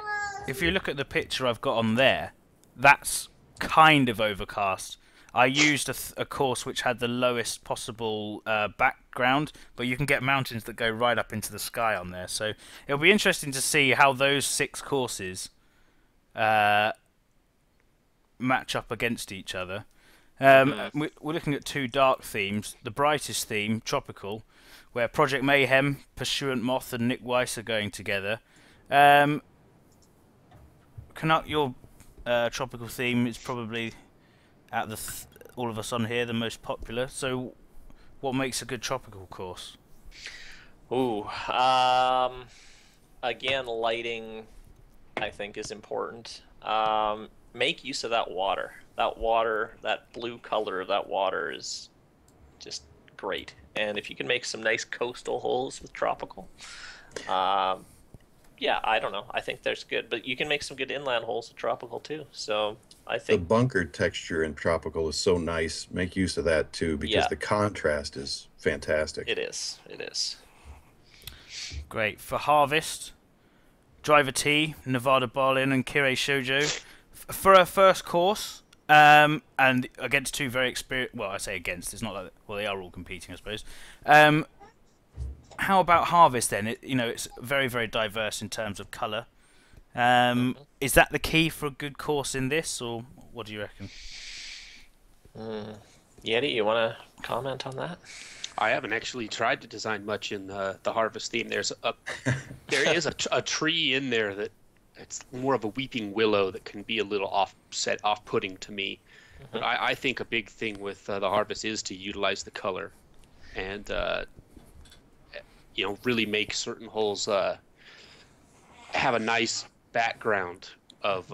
[SPEAKER 4] If you look at the picture I've got on there, that's kind of overcast. I used a course which had the lowest possible background, but you can get mountains that go right up into the sky on there. So it'll be interesting to see how those 6 courses match up against each other. We're looking at 2 dark themes. The brightest theme, tropical, where Project Mayhem, Pursuant Moth, and Nick Weiss are going together. Canuck, your tropical theme is probably, out of all of us on here, the most popular. So, what makes a good tropical course?
[SPEAKER 5] Ooh, again, lighting, I think, is important. Make use of that water. That blue color of that water is just great. And if you can make some nice coastal holes with tropical, yeah, I don't know. I think there's good, but you can make some good inland holes with tropical too. So I think
[SPEAKER 1] the bunker texture in tropical is so nice. Make use of that too, because the contrast is fantastic.
[SPEAKER 5] It is.
[SPEAKER 4] Great. For Harvest, Driver T, Nevada Barlin, and Kirei Shoujo. For our first course, and against 2 very experienced... Well, I say against. It's not like... Well, they are all competing, I suppose. How about Harvest then? It's very, very diverse in terms of colour. Is that the key for a good course in this, or what do you reckon?
[SPEAKER 5] Yeti, you want to comment on that?
[SPEAKER 6] I haven't actually tried to design much in the Harvest theme. There is a tree in there that it's more of a weeping willow that can be a little off-putting to me. But I think a big thing with the Harvest is to utilize the color, and really make certain holes have a nice background of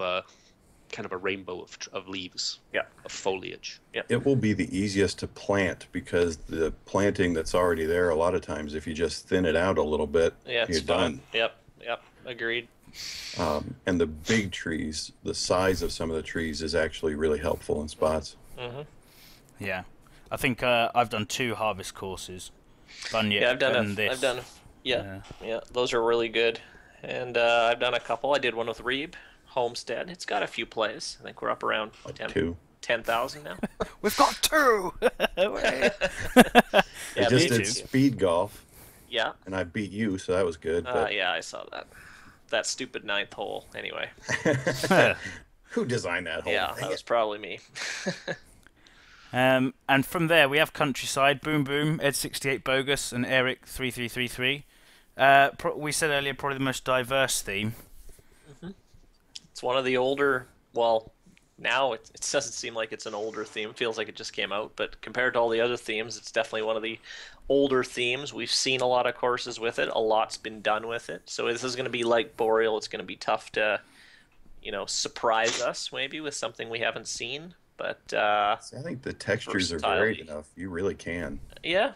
[SPEAKER 6] kind of a rainbow of leaves, of foliage.
[SPEAKER 1] It will be the easiest to plant, because the planting that's already there, a lot of times, if you just thin it out a little bit, you're done.
[SPEAKER 5] Yep, agreed.
[SPEAKER 1] And the big trees, the size of some of the trees is actually really helpful in spots.
[SPEAKER 4] Yeah, I think I've done 2 Harvest courses. Bunyip
[SPEAKER 5] I've done
[SPEAKER 4] and this.
[SPEAKER 5] Those are really good. And I've done a couple. I did one with Reeb, Homestead. It's got a few plays. I think we're up around 10,000 now.
[SPEAKER 4] We've got 2!
[SPEAKER 1] I just did speed golf.
[SPEAKER 5] Yeah.
[SPEAKER 1] And I beat you, so that was good. But...
[SPEAKER 5] yeah, I saw that. That stupid 9th hole, anyway.
[SPEAKER 1] Who designed that hole?
[SPEAKER 5] Yeah, that was probably me.
[SPEAKER 4] And from there, we have Countryside, Boom Boom, Ed68 Bogus, and Eric3333. We said earlier, probably the most diverse theme.
[SPEAKER 5] It's one of the older, well, now it doesn't seem like it's an older theme. It feels like it just came out, but compared to all the other themes, it's definitely one of the older themes. We've seen a lot of courses with it. A lot's been done with it. So this is going to be like Boreal. It's going to be tough to, surprise us maybe with something we haven't seen. But
[SPEAKER 1] I think the textures are varied enough. You really can.
[SPEAKER 5] Yeah.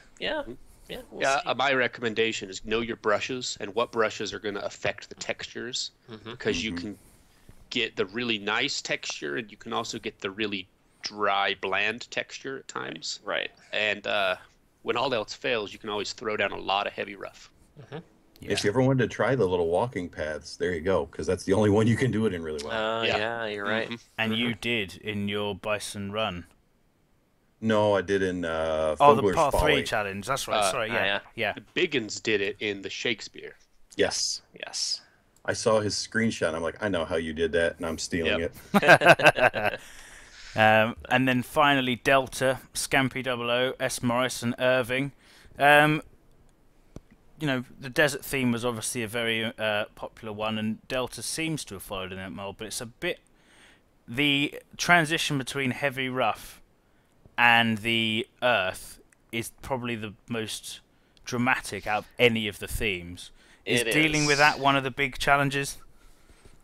[SPEAKER 6] My recommendation is know your brushes and what brushes are going to affect the textures, because you can get the really nice texture, and you can also get the really dry, bland texture at times.
[SPEAKER 5] Right.
[SPEAKER 6] And when all else fails, you can always throw down a lot of heavy rough.
[SPEAKER 1] If you ever wanted to try the little walking paths, there you go, because that's the only one you can do it in really well.
[SPEAKER 5] Yeah, you're right.
[SPEAKER 4] And you did in your Bison Run.
[SPEAKER 1] No, I did in
[SPEAKER 4] the
[SPEAKER 1] Fogler's
[SPEAKER 4] Par 3
[SPEAKER 1] Folly.
[SPEAKER 4] challenge. That's right. Sorry, yeah.
[SPEAKER 6] Biggins did it in the Shakespeare.
[SPEAKER 1] Yes. I saw his screenshot, and I'm like, I know how you did that, and I'm stealing it.
[SPEAKER 4] And then finally, Delta, Scampy 00, S. Morris, and Irving. The desert theme was obviously a very popular one, and Delta seems to have followed in that mold, but it's a bit... The transition between heavy rough and the earth is probably the most dramatic out of any of the themes. Is dealing with that one of the big challenges?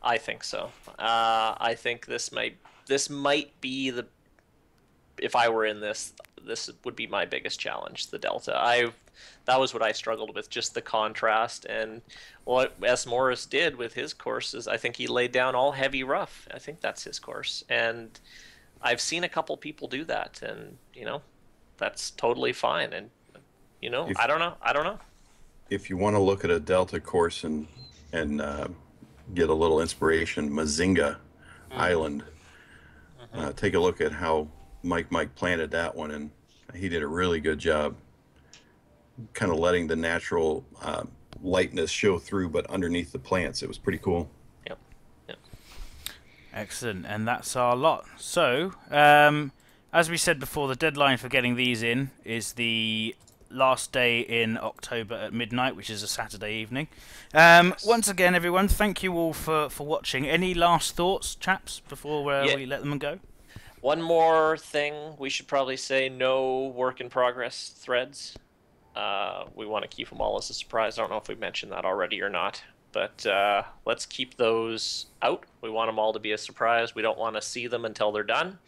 [SPEAKER 5] I think so. I think this might be the... If I were in this would be my biggest challenge, the Delta. That was what I struggled with, just the contrast. And what S. Morris did with his courses, I think he laid down all heavy rough. I think that's his course. And I've seen a couple people do that, and, that's totally fine. And, I don't know.
[SPEAKER 1] If you want to look at a Delta course and get a little inspiration, Mazinga Island take a look at how Mike planted that one, and he did a really good job kind of letting the natural lightness show through, but underneath the plants. It was pretty cool.
[SPEAKER 5] Yep. Yep.
[SPEAKER 4] Excellent, and that's our lot. So, as we said before, the deadline for getting these in is the last day in October at midnight, which is a Saturday evening. Once again, everyone, thank you all for watching. Any last thoughts, chaps, before we let them go?
[SPEAKER 5] One more thing we should probably say: no work in progress threads. We want to keep them all as a surprise. I don't know if we mentioned that already or not, but let's keep those out. We want them all to be a surprise. We don't want to see them until they're done.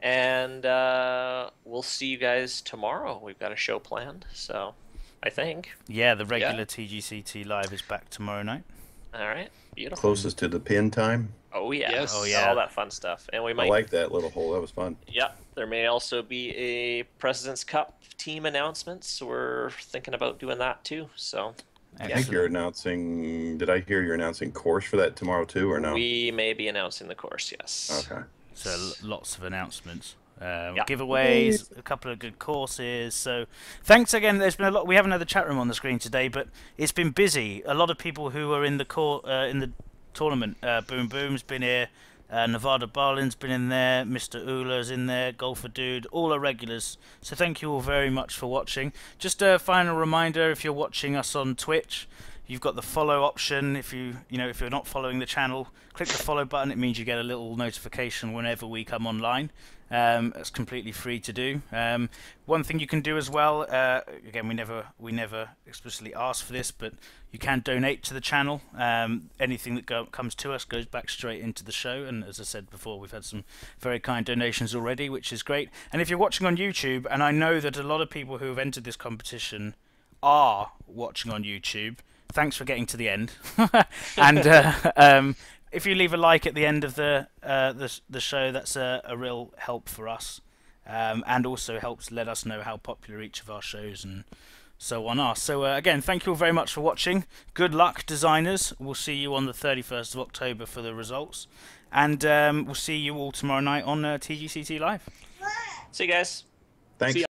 [SPEAKER 5] And we'll see you guys tomorrow. We've got a show planned, so I think.
[SPEAKER 4] Yeah, the regular TGCT Live is back tomorrow night.
[SPEAKER 5] All right, beautiful.
[SPEAKER 1] Closest to the pin time.
[SPEAKER 5] Oh yeah,
[SPEAKER 6] Yes.
[SPEAKER 4] Oh, yeah.
[SPEAKER 5] all that fun stuff. And we might.
[SPEAKER 1] I like that little hole. That was fun.
[SPEAKER 5] Yeah, there may also be a President's Cup team announcement. So we're thinking about doing that too. So.
[SPEAKER 1] I think you're announcing. Did I hear you're announcing course for that tomorrow too, or no?
[SPEAKER 5] We may be announcing the course. Yes.
[SPEAKER 1] Okay.
[SPEAKER 4] So lots of announcements, giveaways, a couple of good courses. So thanks again. There's been a lot. We haven't had the chat room on the screen today, but it's been busy. A lot of people who are in the tournament. Boom Boom's been here. Nevada Barlin's been in there. Mr. Ula's in there. Golfer Dude. All are regulars. So thank you all very much for watching. Just a final reminder: if you're watching us on Twitch, you've got the follow option. If if you're not following the channel, click the follow button. It means you get a little notification whenever we come online. It's completely free to do. One thing you can do as well, again, we never explicitly ask for this, but you can donate to the channel. Anything that comes to us goes back straight into the show. And as I said before, we've had some very kind donations already, which is great. And if you're watching on YouTube, and I know that a lot of people who have entered this competition are watching on YouTube, thanks for getting to the end. And if you leave a like at the end of the show, that's a real help for us, and also helps let us know how popular each of our shows and so on are. So again, thank you all very much for watching. Good luck, designers. We'll see you on the 31st of October for the results, and we'll see you all tomorrow night on TGCT Live.
[SPEAKER 5] See you guys.
[SPEAKER 1] Thanks.
[SPEAKER 6] See ya.